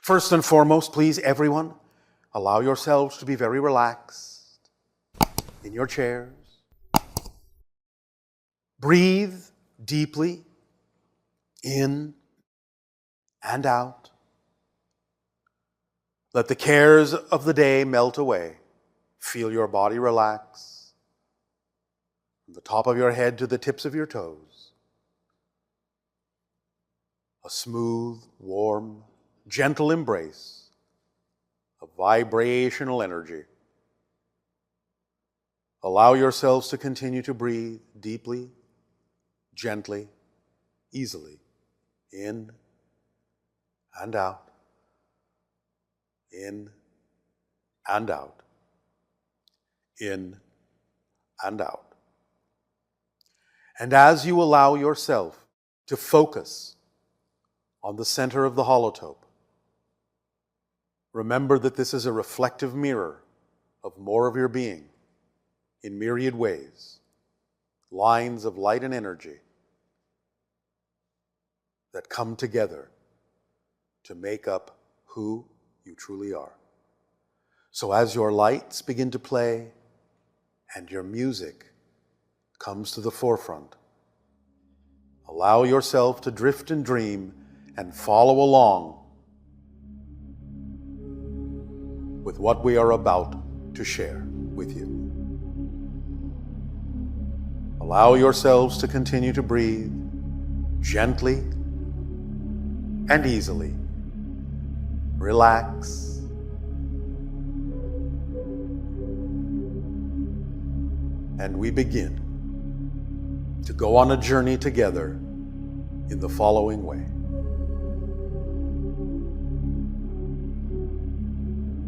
First and foremost, please, everyone, allow yourselves to be very relaxed in your chairs. Breathe deeply in and out. Let the cares of the day melt away. Feel your body relax from the top of your head to the tips of your toes. A smooth, warm, gentle embrace of vibrational energy. Allow yourselves to continue to breathe deeply, gently, easily, in and out, in and out, in and out. And as you allow yourself to focus on the center of the holotope, remember that this is a reflective mirror of more of your being in myriad ways, lines of light and energy that come together to make up who you truly are. So as your lights begin to play and your music comes to the forefront, allow yourself to drift and dream and follow along with what we are about to share with you. Allow yourselves to continue to breathe gently and easily. Relax. And we begin to go on a journey together in the following way.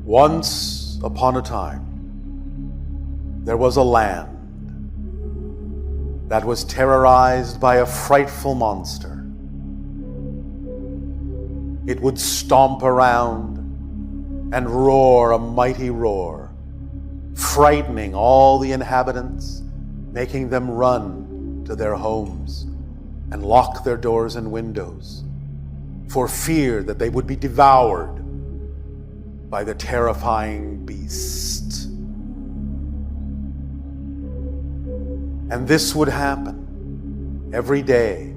Once upon a time, there was a land that was terrorized by a frightful monster. It would stomp around and roar a mighty roar, frightening all the inhabitants, making them run to their homes and lock their doors and windows for fear that they would be devoured by the terrifying beast. And this would happen every day.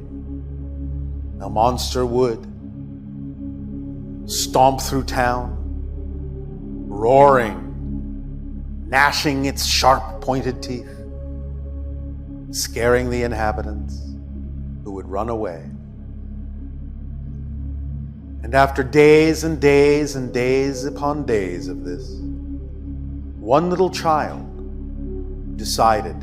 The monster would stomp through town, roaring, gnashing its sharp pointed teeth, scaring the inhabitants who would run away. And after days and days and days upon days of this, one little child decided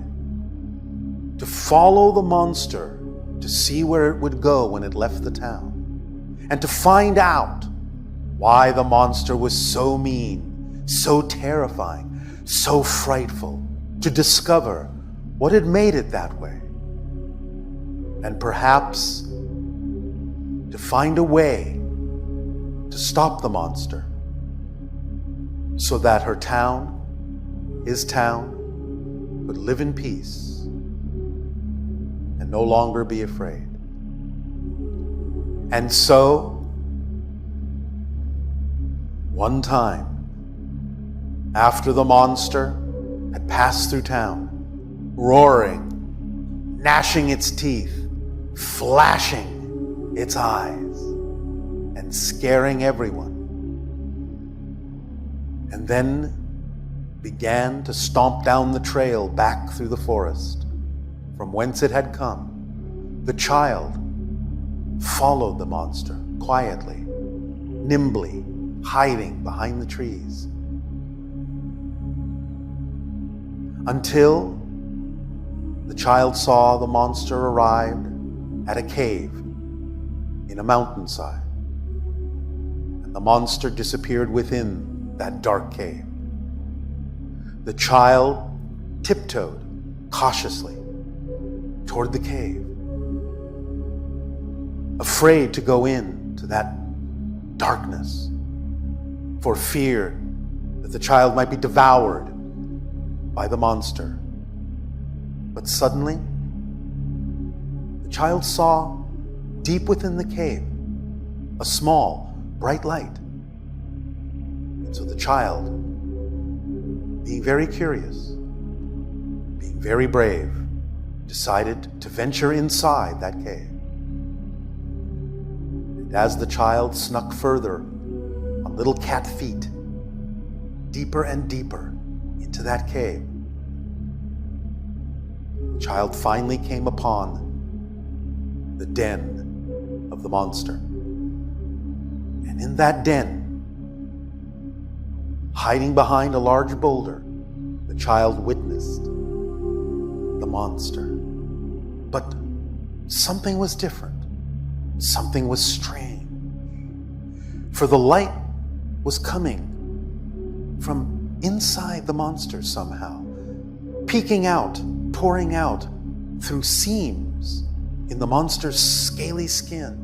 to follow the monster to see where it would go when it left the town, and to find out why the monster was so mean, so terrifying, so frightful, to discover what had made it that way, and perhaps to find a way to stop the monster so that her town, his town, could live in peace and no longer be afraid. And so, one time, after the monster had passed through town, roaring, gnashing its teeth, flashing its eyes, and scaring everyone, and then began to stomp down the trail back through the forest from whence it had come, the child followed the monster quietly, nimbly, hiding behind the trees, until the child saw the monster arrived at a cave in a mountainside, and the monster disappeared within that dark cave. The child tiptoed cautiously toward the cave, afraid to go into that darkness for fear that the child might be devoured by the monster. But suddenly, the child saw deep within the cave a small, bright light. So the child, being very curious, being very brave, decided to venture inside that cave. And as the child snuck further on little cat feet, deeper and deeper into that cave, the child finally came upon the den of the monster. And in that den, hiding behind a large boulder, the child witnessed the monster. But something was different. Something was strange. For the light was coming from inside the monster somehow, peeking out, pouring out through seams in the monster's scaly skin.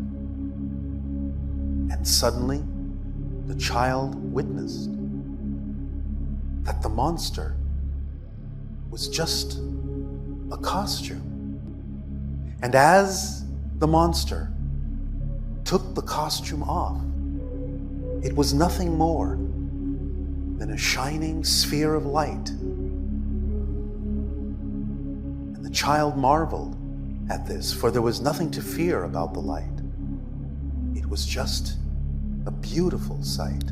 And suddenly, the child witnessed that the monster was just a costume. And as the monster took the costume off, it was nothing more than a shining sphere of light. And the child marveled at this, for there was nothing to fear about the light. It was just a beautiful sight,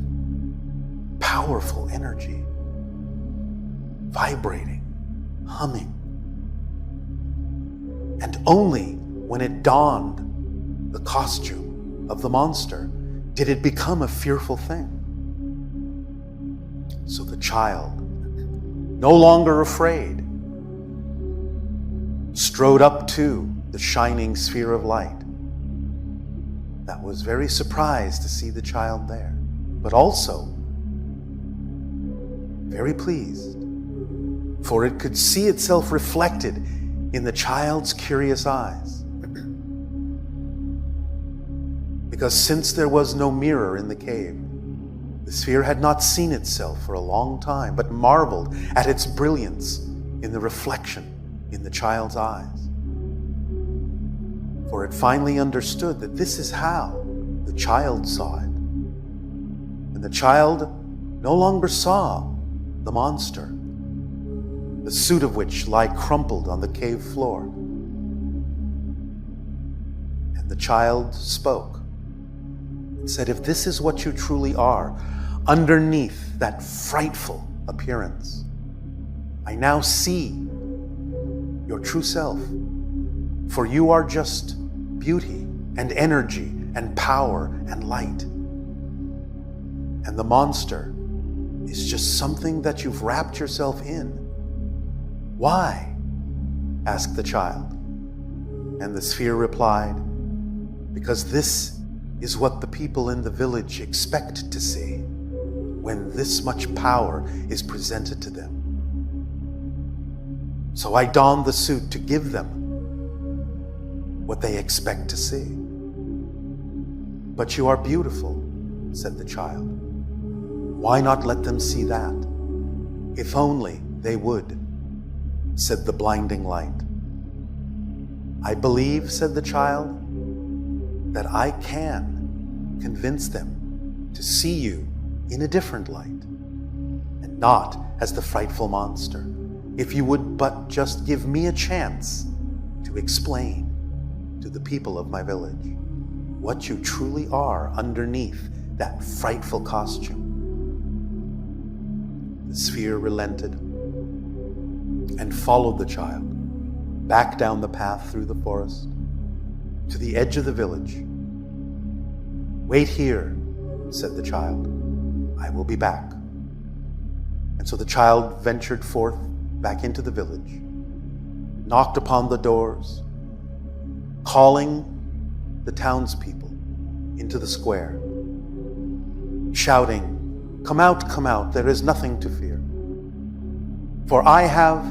powerful energy, vibrating, humming. And only when it donned the costume of the monster did it become a fearful thing. So the child, no longer afraid, strode up to the shining sphere of light. That was very surprised to see the child there, but also very pleased, for it could see itself reflected in the child's curious eyes. Because since there was no mirror in the cave, the sphere had not seen itself for a long time, but marveled at its brilliance in the reflection in the child's eyes. For it finally understood that this is how the child saw it. And the child no longer saw the monster, the suit of which lay crumpled on the cave floor. And the child spoke and said, "If this is what you truly are, underneath that frightful appearance, I now see your true self, for you are just beauty and energy and power and light. And the monster is just something that you've wrapped yourself in." "Why?" asked the child. And the sphere replied, "Because this is what the people in the village expect to see when this much power is presented to them. So I donned the suit to give them what they expect to see." "But you are beautiful," said the child. "Why not let them see that? If only they would," said the blinding light. "I believe," said the child, "that I can convince them to see you in a different light, and not as the frightful monster, if you would but just give me a chance to explain to the people of my village what you truly are underneath that frightful costume." The sphere relented and followed the child back down the path through the forest to the edge of the village. "Wait here," said the child. "I will be back." And so the child ventured forth back into the village, knocked upon the doors, calling the townspeople into the square, shouting, come out, there is nothing to fear. For I have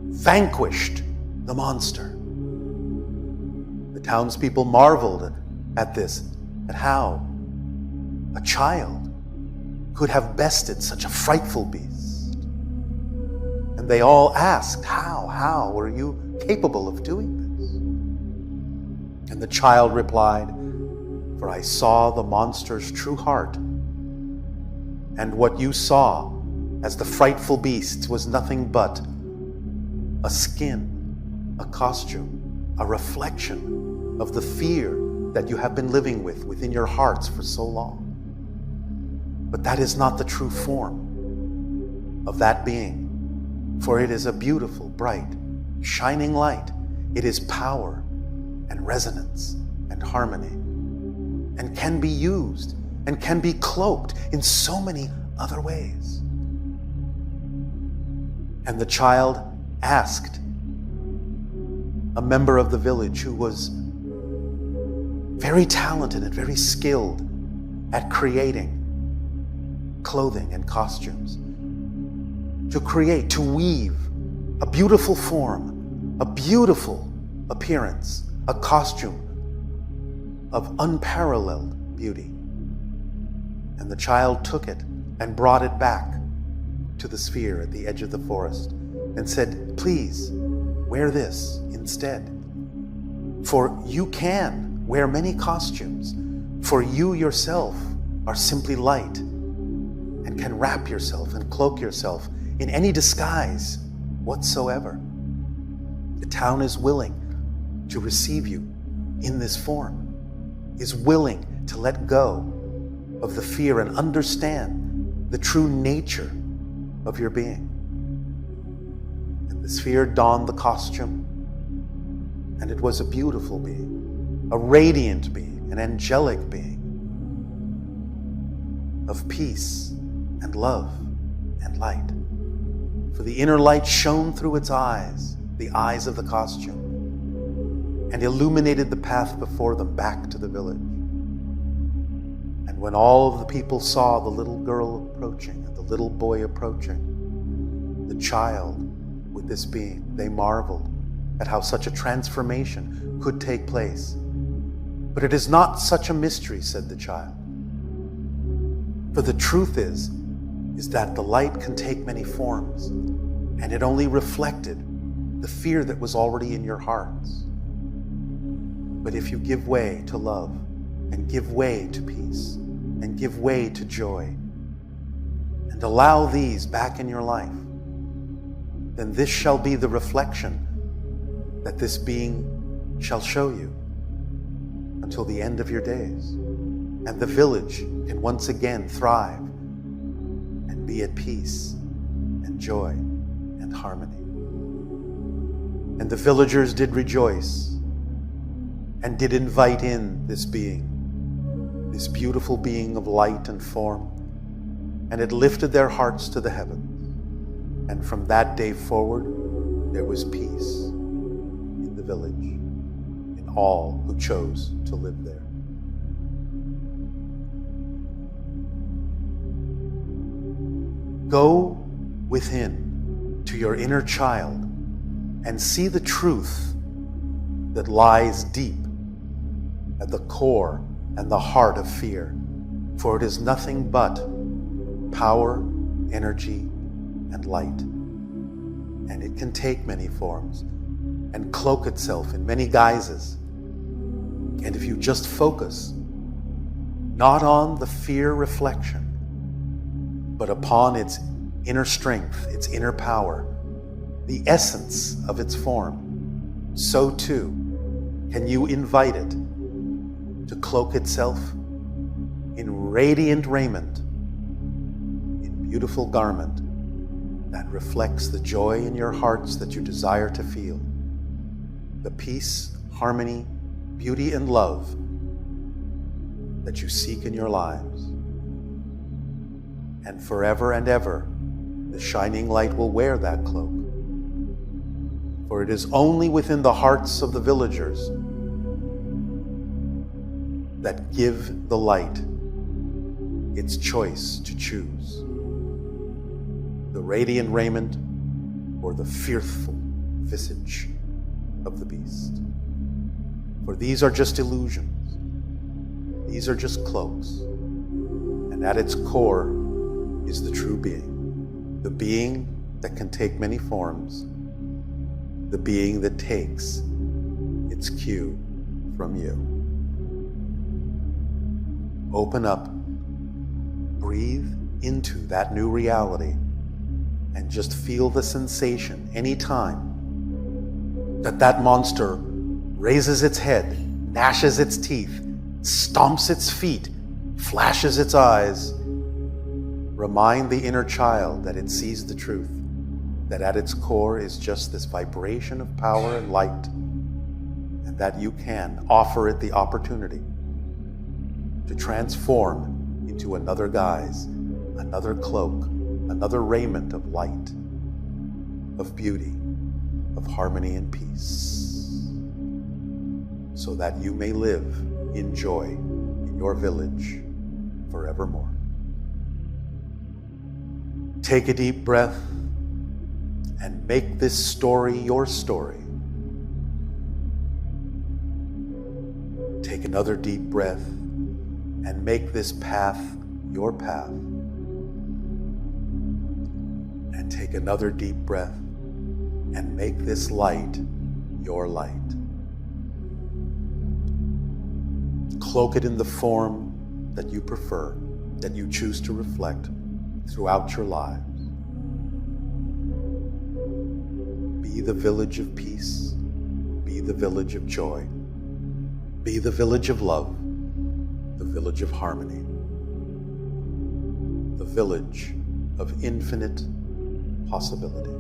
vanquished the monster." The townspeople marveled at this, at how a child could have bested such a frightful beast. And they all asked, how were you capable of doing this? And the child replied, "For I saw the monster's true heart, And what you saw as the frightful beasts was nothing but a skin, a costume, a reflection of the fear that you have been living within your hearts for so long. But that is not the true form of that being, for it is a beautiful, bright, shining light. It is power and resonance and harmony, and can be used and can be cloaked in so many other ways. And the child asked a member of the village who was very talented and very skilled at creating clothing and costumes, to weave a beautiful form, a beautiful appearance, a costume of unparalleled beauty. And the child took it and brought it back to the sphere at the edge of the forest and said, "Please, wear this instead. For you can wear many costumes, for you yourself are simply light and can wrap yourself and cloak yourself in any disguise whatsoever. The town is willing to receive you in this form, is willing to let go of the fear and understand the true nature of your being." And the sphere donned the costume, and it was a beautiful being, a radiant being, an angelic being of peace and love and light. For the inner light shone through its eyes, the eyes of the costume, and illuminated the path before them back to the village. And when all of the people saw the little girl approaching and the little boy approaching, the child with this being, they marveled at how such a transformation could take place. "But it is not such a mystery," said the child. "For the truth is that the light can take many forms, and it only reflected the fear that was already in your hearts. But if you give way to love, and give way to peace, and give way to joy, and allow these back in your life, then this shall be the reflection that this being shall show you until the end of your days. And the village can once again thrive and be at peace and joy and harmony." And the villagers did rejoice and did invite in this being, this beautiful being of light and form, and it lifted their hearts to the heavens. And from that day forward, there was peace in the village, in all who chose to live there. Go within to your inner child and see the truth that lies deep at the core and the heart of fear, for it is nothing but power, energy, and light. And it can take many forms and cloak itself in many guises. And if you just focus not on the fear reflection, but upon its inner strength, its inner power, the essence of its form, so too can you invite it to cloak itself in radiant raiment, in beautiful garment that reflects the joy in your hearts that you desire to feel, the peace, harmony, beauty, and love that you seek in your lives. And forever and ever, the shining light will wear that cloak. For it is only within the hearts of the villagers that give the light its choice to choose the radiant raiment or the fearful visage of the beast. For these are just illusions. These are just cloaks. And at its core is the true being, the being that can take many forms, the being that takes its cue from you. Open up, breathe, into that new reality and just feel the sensation anytime that monster raises its head, gnashes its teeth, stomps its feet, flashes its eyes. Remind the inner child that it sees the truth, that at its core is just this vibration of power and light, and that you can offer it the opportunity to transform into another guise, another cloak, another raiment of light, of beauty, of harmony and peace, so that you may live in joy in your village forevermore. Take a deep breath and make this story your story. Take another deep breath and make this path your path. And take another deep breath and make this light your light. Cloak it in the form that you prefer, that you choose to reflect throughout your lives. Be the village of peace. Be the village of joy. Be the village of love, the village of harmony, the village of infinite possibility,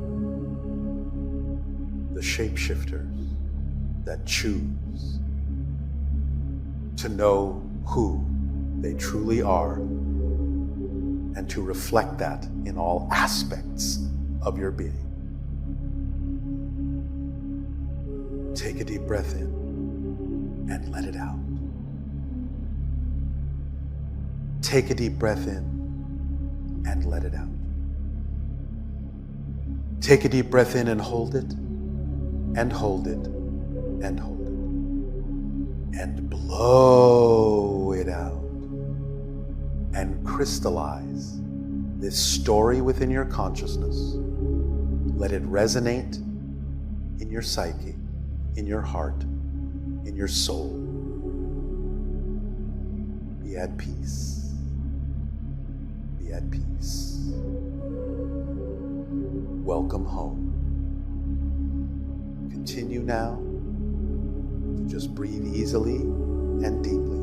the shapeshifters that choose to know who they truly are and to reflect that in all aspects of your being. Take a deep breath in and let it out. Take a deep breath in and let it out. Take a deep breath in and hold it, and hold it, and hold it. And blow it out. And crystallize this story within your consciousness. Let it resonate in your psyche, in your heart, in your soul. Be at peace. Be at peace. Welcome home. Continue now to just breathe easily and deeply,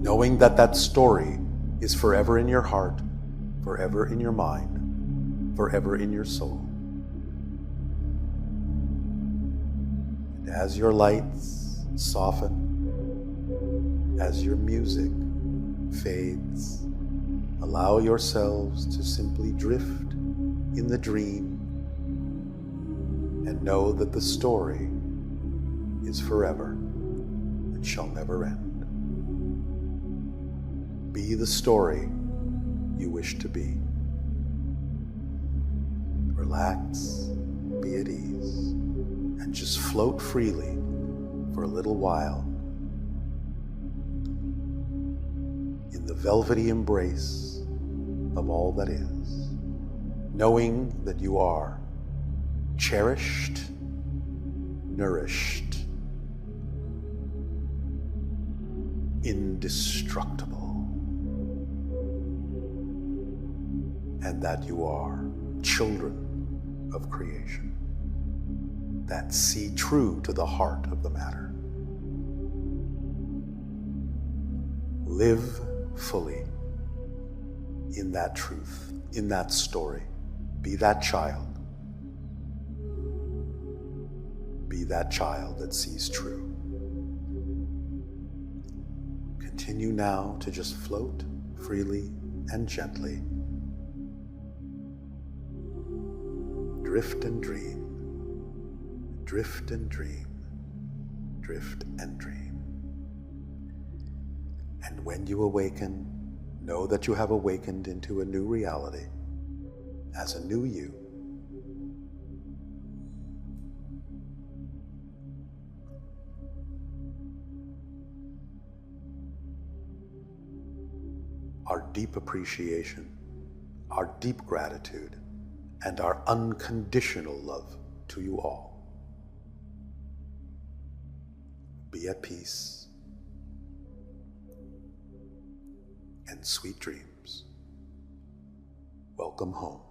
knowing that that story is forever in your heart, forever in your mind, forever in your soul. And as your lights soften, as your music fades, allow yourselves to simply drift in the dream and know that the story is forever and shall never end. Be the story you wish to be. Relax, be at ease, and just float freely for a little while in the velvety embrace of all that is, knowing that you are cherished, nourished, indestructible, and that you are children of creation that see true to the heart of the matter. Live fully in that truth, in that story. Be that child. Be that child that sees true. Continue now to just float freely and gently. Drift and dream. Drift and dream. Drift and dream. And when you awaken, know that you have awakened into a new reality as a new you. Our deep appreciation, our deep gratitude, and our unconditional love to you all. Be at peace and sweet dreams. welcome home.